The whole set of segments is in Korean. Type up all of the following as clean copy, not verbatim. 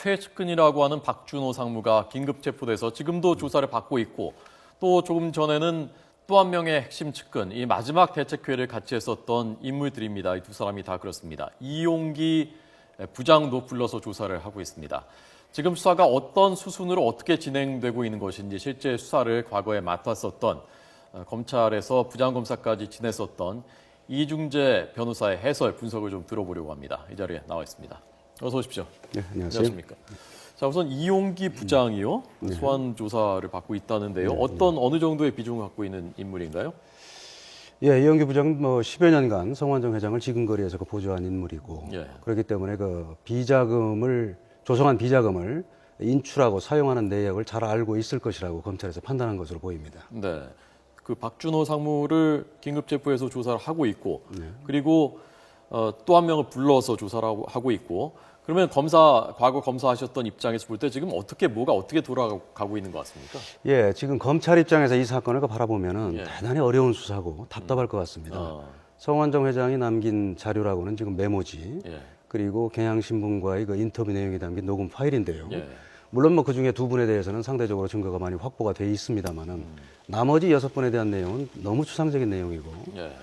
최측근이라고 하는 박준호 상무가 긴급 체포돼서 지금도 조사를 받고 있고 또 조금 전에는 또 한 명의 핵심 측근, 이 마지막 대책회의를 같이 했었던 인물들입니다. 이 두 사람이 다 그렇습니다. 이용기 부장도 불러서 조사를 하고 있습니다. 지금 수사가 어떤 수순으로 어떻게 진행되고 있는 것인지 실제 수사를 과거에 맡았었던 검찰에서 부장검사까지 지냈었던 이중재 변호사의 해설 분석을 좀 들어보려고 합니다. 이 자리에 나와 있습니다. 어서 오십시오. 네, 안녕하세요. 안녕하십니까. 자, 우선 이용기 부장이요. 소환 조사를 받고 있다는데요. 어느 정도의 비중을 갖고 있는 인물인가요? 예, 이용기 부장은 10여 년간 성완종 회장을 지근거리에서 보조한 인물이고, 예. 그렇기 때문에 조성한 비자금을 인출하고 사용하는 내역을 잘 알고 있을 것이라고 검찰에서 판단한 것으로 보입니다. 네. 그 박준호 상무를 긴급 체포해서 조사를 하고 있고, 그리고 또 한 명을 불러서 조사를 하고 있고, 그러면 과거 검사하셨던 입장에서 볼 때 지금 뭐가 어떻게 돌아가고 있는 것 같습니까? 예, 지금 검찰 입장에서 이 사건을 바라보면은 예. 대단히 어려운 수사고 답답할 것 같습니다. 성완종 회장이 남긴 자료라고는 지금 메모지, 예. 그리고 경향신문과의 인터뷰 내용이 담긴 녹음 파일인데요. 예. 물론 그 중에 두 분에 대해서는 상대적으로 증거가 많이 확보가 돼 있습니다만은 나머지 6분에 대한 내용은 너무 추상적인 내용이고, 예.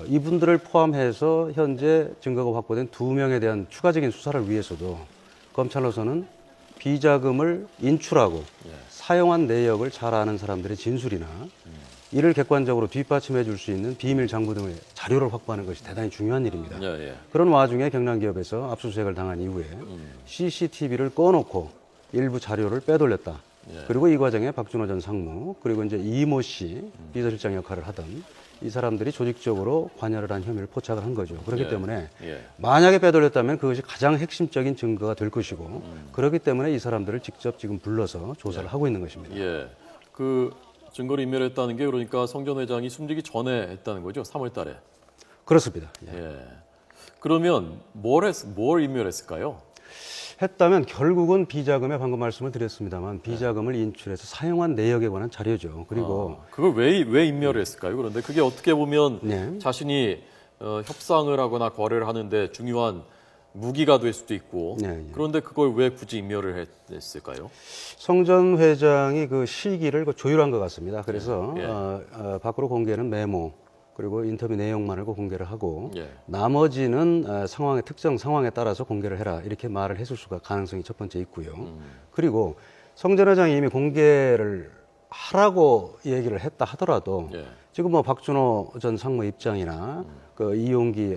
이분들을 포함해서 현재 증거가 확보된 2명에 대한 추가적인 수사를 위해서도 검찰로서는 비자금을 인출하고 사용한 내역을 잘 아는 사람들의 진술이나 이를 객관적으로 뒷받침해 줄 수 있는 비밀 장부 등의 자료를 확보하는 것이 대단히 중요한 일입니다. 예. 예. 그런 와중에 경남기업에서 압수수색을 당한 이후에 CCTV를 꺼놓고 일부 자료를 빼돌렸다. 예. 그리고 이 과정에 박준호 전 상무, 그리고 이제 이모 씨 비서실장 역할을 하던 이 사람들이 조직적으로 관여를 한 혐의를 포착을 한 거죠. 그렇기 예. 때문에 예. 만약에 빼돌렸다면 그것이 가장 핵심적인 증거가 될 것이고, 그렇기 때문에 이 사람들을 직접 지금 불러서 조사를 하고 있는 것입니다. 예. 그 증거를 인멸했다는 게 그러니까 성 전 회장이 숨지기 전에 했다는 거죠? 3월 달에. 그렇습니다. 예. 예. 그러면 뭘 인멸했을까요? 했다면 결국은 비자금에 방금 말씀을 드렸습니다만 비자금을 인출해서 사용한 내역에 관한 자료죠. 그리고 그걸 왜 인멸을 했을까요? 그런데 그게 어떻게 보면 네. 자신이 협상을 하거나 거래를 하는데 중요한 무기가 될 수도 있고 그런데 그걸 왜 굳이 인멸을 했을까요? 성 전 회장이 그 시기를 조율한 것 같습니다. 그래서 예. 밖으로 공개는 메모 그리고 인터뷰 내용만을 공개를 하고 예. 나머지는 특정 상황에 따라서 공개를 해라 이렇게 말을 했을 수가 가능성이 첫 번째 있고요. 그리고 성 전 회장이 이미 공개를 하라고 얘기를 했다 하더라도 예. 지금 박준호 전 상무 입장이나 그 이용기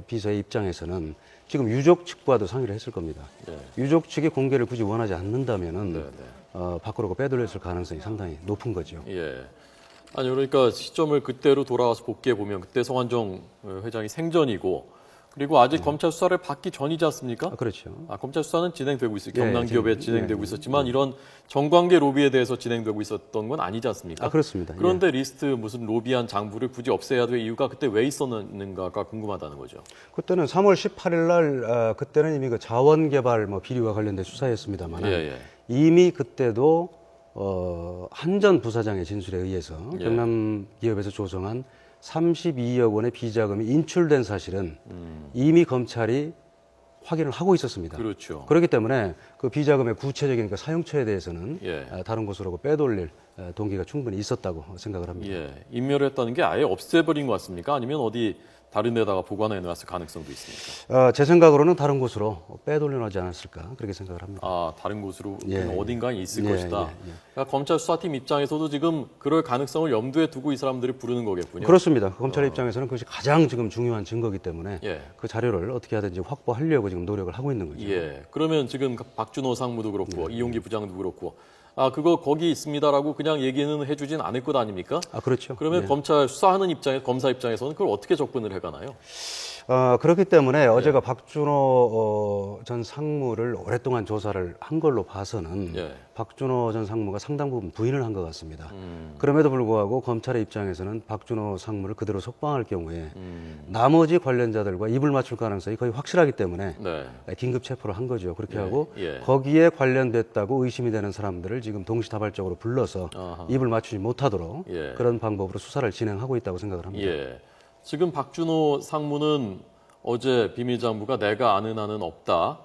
비서의 입장에서는 지금 유족 측과도 상의를 했을 겁니다. 예. 유족 측이 공개를 굳이 원하지 않는다면은 네. 밖으로 빼돌렸을 가능성이 상당히 높은 거죠. 예. 아니 그러니까 시점을 그때로 돌아가서 복귀해 보면 그때 성완종 회장이 생전이고 그리고 아직 검찰 수사를 받기 전이지 않습니까? 그렇죠. 검찰 수사는 진행되고 있어요. 예, 경남기업에 진행되고 있었지만 이런 정관계 로비에 대해서 진행되고 있었던 건 아니지 않습니까? 그렇습니다. 그런데 리스트 무슨 로비한 장부를 굳이 없애야 될 이유가 그때 왜 있었는가가 궁금하다는 거죠. 그때는 3월 18일 날 그때는 이미 그 자원개발 비리와 관련된 수사였습니다만 예. 이미 그때도 한전 부사장의 진술에 의해서 경남기업에서 조성한 32억 원의 비자금이 인출된 사실은 이미 검찰이 확인을 하고 있었습니다. 그렇죠. 그렇기 때문에 그 비자금의 구체적인 그 사용처에 대해서는 예. 다른 곳으로 빼돌릴 동기가 충분히 있었다고 생각을 합니다. 예. 인멸을 했다는 게 아예 없애버린 것 같습니까? 아니면 어디 다른 데다가 보관해 놨을 가능성도 있습니까? 제 생각으로는 다른 곳으로 빼돌려 놓지 않았을까 그렇게 생각을 합니다. 다른 곳으로 예. 어딘가에 있을 예, 것이다. 그러니까 검찰 수사팀 입장에서도 지금 그럴 가능성을 염두에 두고 이 사람들을 부르는 거겠군요. 그렇습니다. 검찰 입장에서는 그것이 가장 지금 중요한 증거이기 때문에 예. 그 자료를 어떻게 하든지 확보하려고 지금 노력을 하고 있는 거죠. 예. 그러면 지금 박준호 상무도 그렇고 이용기 부장도 그렇고 그거 거기 있습니다라고 그냥 얘기는 해주진 않을 것 아닙니까? 그렇죠. 그러면 검찰 수사하는 검사 입장에서는 그걸 어떻게 접근을 해가나요? 그렇기 때문에 어제가 박준호 전 상무를 오랫동안 조사를 한 걸로 봐서는 박준호 전 상무가 상당 부분 부인을 한 것 같습니다. 그럼에도 불구하고 검찰의 입장에서는 박준호 상무를 그대로 석방할 경우에 나머지 관련자들과 입을 맞출 가능성이 거의 확실하기 때문에 긴급 체포를 한 거죠. 그렇게 하고 거기에 관련됐다고 의심이 되는 사람들을 지금 동시다발적으로 불러서 입을 맞추지 못하도록 그런 방법으로 수사를 진행하고 있다고 생각을 합니다. 지금 박준호 상무는 어제 비밀장부가 내가 아는 한은 없다.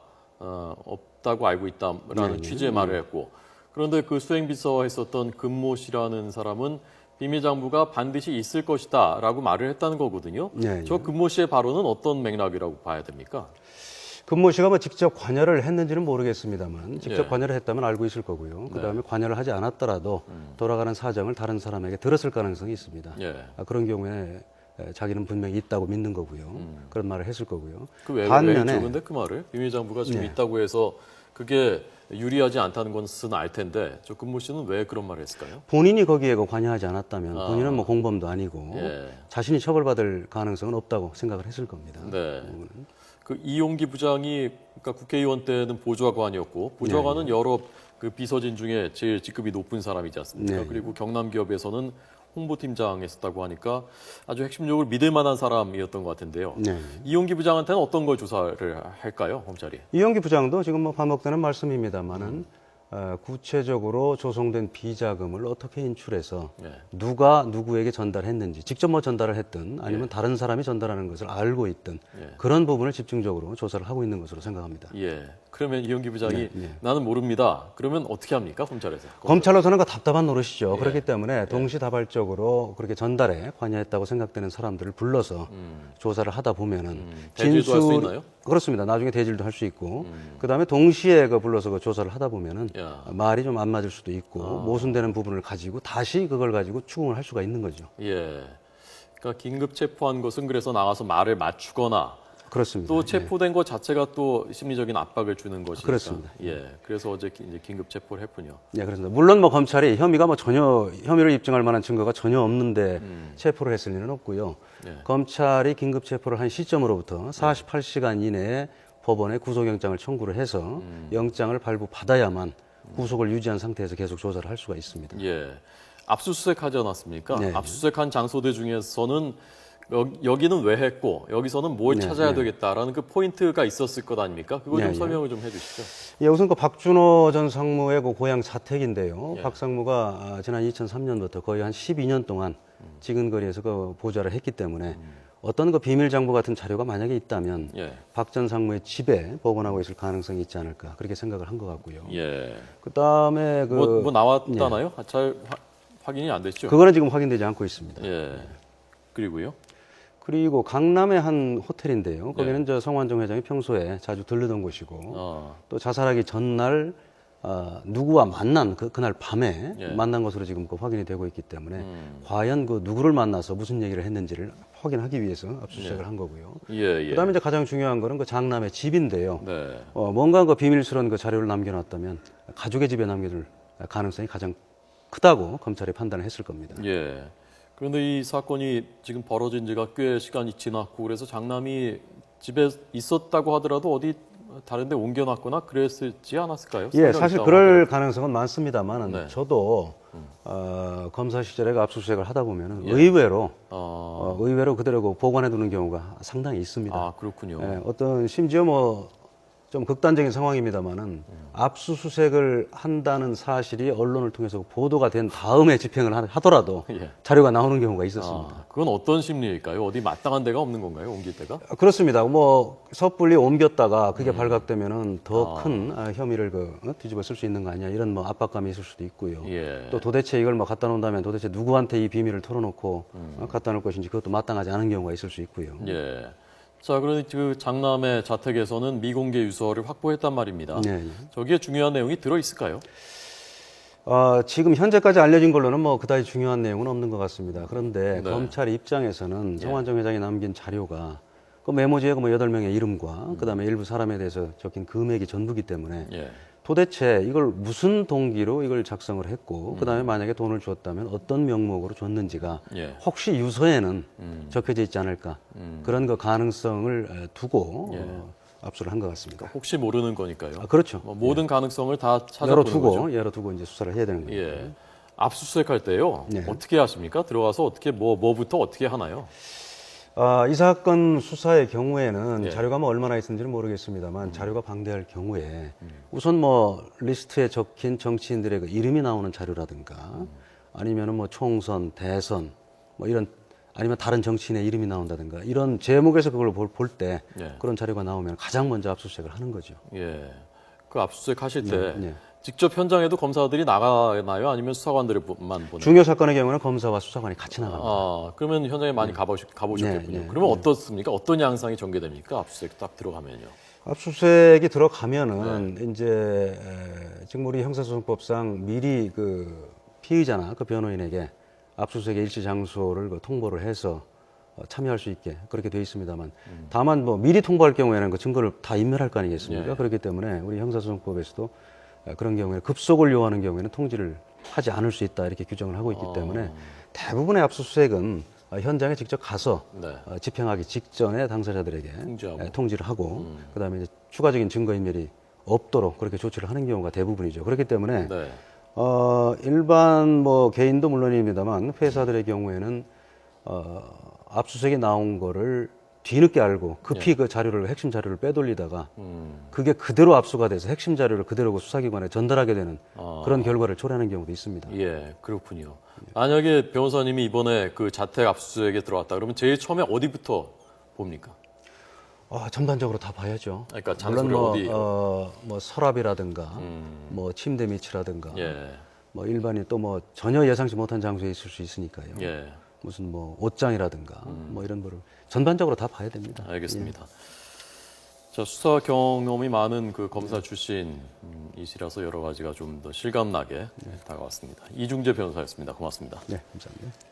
있다고 알고 있다라는 취지의 말을 했고, 그런데 그 수행비서했었던 금모 씨라는 사람은 비밀장부가 반드시 있을 것이다라고 말을 했다는 거거든요. 저 금모 씨의 발언은 어떤 맥락이라고 봐야 됩니까? 금모 씨가 뭐 직접 관여를 했는지는 모르겠습니다만 직접 관여를 했다면 알고 있을 거고요. 그다음에 관여를 하지 않았더라도 돌아가는 사정을 다른 사람에게 들었을 가능성이 있습니다. 그런 경우에 자기는 분명히 있다고 믿는 거고요. 그런 말을 했을 거고요. 왜 했죠? 근데 그 말을 비밀장부가 지금 있다고 해서 그게 유리하지 않다는 것은 알 텐데 저 금모 씨는 왜 그런 말을 했을까요? 본인이 거기에 관여하지 않았다면 본인은 뭐 공범도 아니고 자신이 처벌받을 가능성은 없다고 생각을 했을 겁니다. 네. 그 이용기 부장이 그러니까 국회의원 때는 보좌관이었고 보좌관은 여러 그 비서진 중에 제일 직급이 높은 사람이지 않습니까? 그리고 경남 기업에서는 홍보팀장 했었다고 하니까 아주 핵심적으로 믿을 만한 사람이었던 것 같은데요. 이용기 부장한테는 어떤 걸 조사를 할까요, 검찰이? 이용기 부장도 지금 뭐 반복되는 말씀입니다만은 구체적으로 조성된 비자금을 어떻게 인출해서 누가 누구에게 전달했는지 직접 뭐 전달을 했든 아니면 다른 사람이 전달하는 것을 알고 있든 그런 부분을 집중적으로 조사를 하고 있는 것으로 생각합니다. 그러면 이용기 부장이 나는 모릅니다. 그러면 어떻게 합니까, 검찰에서? 검찰로서는 그 답답한 노릇이죠. 그렇기 때문에 동시다발적으로 그렇게 전달에 관여했다고 생각되는 사람들을 불러서 조사를 하다 보면은 대질도 할 수 있나요? 그렇습니다. 나중에 대질도 할 수 있고 그다음에 동시에 그 불러서 그 조사를 하다 보면은 말이 좀 안 맞을 수도 있고 모순되는 부분을 가지고 다시 그걸 가지고 추궁을 할 수가 있는 거죠. 그러니까 긴급 체포한 것은 그래서 나가서 말을 맞추거나 그렇습니다. 또 체포된 것 자체가 또 심리적인 압박을 주는 것이니까. 그렇습니다. 그래서 어제 이제 긴급 체포를 했군요. 그렇습니다. 물론 뭐 검찰이 혐의가 뭐 전혀 혐의를 입증할 만한 증거가 전혀 없는데 체포를 했을 리는 없고요. 검찰이 긴급 체포를 한 시점으로부터 48시간 이내에 법원에 구속영장을 청구를 해서 영장을 발부받아야만 구속을 유지한 상태에서 계속 조사를 할 수가 있습니다. 압수수색하지 않았습니까? 압수수색한 장소들 중에서는 여기는 왜 했고 여기서는 뭘 찾아야 되겠다라는 그 포인트가 있었을 것 아닙니까? 그거 좀 설명을 좀 해주시죠. 우선 그 박준호 전 상무의 그 고향 자택인데요. 박 상무가 지난 2003년부터 거의 한 12년 동안 지근거리에서 그 보좌를 했기 때문에 어떤 그 비밀장부 같은 자료가 만약에 있다면 박 전 상무의 집에 보관하고 있을 가능성이 있지 않을까 그렇게 생각을 한 것 같고요. 그다음에 뭐 나왔다나요? 잘 확인이 안 됐죠? 그거는 지금 확인되지 않고 있습니다. 그리고요? 그리고 강남의 한 호텔인데요. 거기는 저 성완종 회장이 평소에 자주 들르던 곳이고 또 자살하기 전날 누구와 만난 그날 밤에 만난 것으로 지금 확인이 되고 있기 때문에 과연 그 누구를 만나서 무슨 얘기를 했는지를 확인하기 위해서 압수수색을 한 거고요. 그다음에 이제 가장 중요한 거는 그 장남의 집인데요. 뭔가 그 비밀스러운 그 자료를 남겨놨다면 가족의 집에 남겨둘 가능성이 가장 크다고 검찰이 판단을 했을 겁니다. 그런데 이 사건이 지금 벌어진 지가 꽤 시간이 지났고 그래서 장남이 집에 있었다고 하더라도 어디 다른 데 옮겨놨거나 그랬지 않았을까요? 사실 그럴 가능성은 많습니다만 저도 검사 시절에 압수수색을 하다 보면 의외로 그대로 보관해두는 경우가 상당히 있습니다. 그렇군요. 어떤 심지어 뭐 좀 극단적인 상황입니다만은 압수수색을 한다는 사실이 언론을 통해서 보도가 된 다음에 집행을 하더라도 자료가 나오는 경우가 있었습니다. 그건 어떤 심리일까요? 어디 마땅한 데가 없는 건가요? 옮길 때가? 그렇습니다. 뭐 섣불리 옮겼다가 그게 발각되면은 더 큰 혐의를 뒤집어 쓸 수 있는 거 아니야? 이런 뭐 압박감이 있을 수도 있고요. 또 도대체 이걸 뭐 갖다 놓는다면 도대체 누구한테 이 비밀을 털어놓고 갖다 놓을 것인지 그것도 마땅하지 않은 경우가 있을 수 있고요. 자, 그런데 그 장남의 자택에서는 미공개 유서를 확보했단 말입니다. 저기에 중요한 내용이 들어 있을까요? 지금 현재까지 알려진 걸로는 뭐 그다지 중요한 내용은 없는 것 같습니다. 그런데 검찰 입장에서는 성완종 회장이 남긴 자료가 그 메모지에 그 뭐 8명의 이름과 그다음에 일부 사람에 대해서 적힌 금액이 전부기 때문에 도대체 이걸 무슨 동기로 이걸 작성을 했고 그다음에 만약에 돈을 줬다면 어떤 명목으로 줬는지가 혹시 유서에는 적혀져 있지 않을까 그런 그 가능성을 두고 압수를 한 것 같습니다. 그러니까 혹시 모르는 거니까요. 그렇죠. 모든 가능성을 다 찾아보는 거죠. 열어두고 이제 수사를 해야 되는 거죠. 압수수색할 때요. 어떻게 하십니까? 들어가서 어떻게 뭐부터 어떻게 하나요? 이 사건 수사의 경우에는 자료가 뭐 얼마나 있는지는 모르겠습니다만 자료가 방대할 경우에 우선 뭐 리스트에 적힌 정치인들의 그 이름이 나오는 자료라든가 아니면은 뭐 총선, 대선 뭐 이런 아니면 다른 정치인의 이름이 나온다든가 이런 제목에서 그걸 볼 때 그런 자료가 나오면 가장 먼저 압수수색을 하는 거죠. 그 압수수색 하실 때 네. 직접 현장에도 검사들이 나가나요? 아니면 수사관들만 보나요? 중요 사건의 경우는 검사와 수사관이 같이 나갑니다. 아, 그러면 현장에 많이 가보셨겠군요. 네, 네, 그러면 어떻습니까? 어떤 양상이 전개됩니까? 압수수색 딱 들어가면요. 압수수색이 들어가면은 이제 지금 우리 형사소송법상 미리 그 피의자나 그 변호인에게 압수수색의 일시 장소를 그 통보를 해서 참여할 수 있게 그렇게 되어 있습니다만 다만 뭐 미리 통보할 경우에는 그 증거를 다 인멸할 거 아니겠습니까? 예. 그렇기 때문에 우리 형사소송법에서도 그런 경우에 급속을 요하는 경우에는 통지를 하지 않을 수 있다 이렇게 규정을 하고 있기 때문에 대부분의 압수수색은 현장에 직접 가서 네. 집행하기 직전에 당사자들에게 통지하고. 통지를 하고 그다음에 이제 추가적인 증거인멸이 없도록 그렇게 조치를 하는 경우가 대부분이죠. 그렇기 때문에 네. 일반 뭐 개인도 물론입니다만 회사들의 경우에는 압수수색이 나온 거를 뒤늦게 알고 급히 그 자료를 핵심 자료를 빼돌리다가 그게 그대로 압수가 돼서 핵심 자료를 그대로 그 수사기관에 전달하게 되는 그런 결과를 초래하는 경우도 있습니다. 예, 그렇군요. 만약에 변호사님이 이번에 그 자택 압수수색에 들어왔다 그러면 제일 처음에 어디부터 봅니까? 전반적으로 다 봐야죠. 그러니까 물론 장소를 뭐, 어디? 뭐 서랍이라든가 뭐 침대 밑이라든가 예, 뭐 일반인 또 뭐 전혀 예상치 못한 장소에 있을 수 있으니까요. 예, 무슨 뭐 옷장이라든가 뭐 이런 거를 전반적으로 다 봐야 됩니다. 알겠습니다. 자, 수사 경험이 많은 그 검사 출신이시라서 여러 가지가 좀 더 실감나게 다가왔습니다. 이중재 변호사였습니다. 고맙습니다. 네, 감사합니다.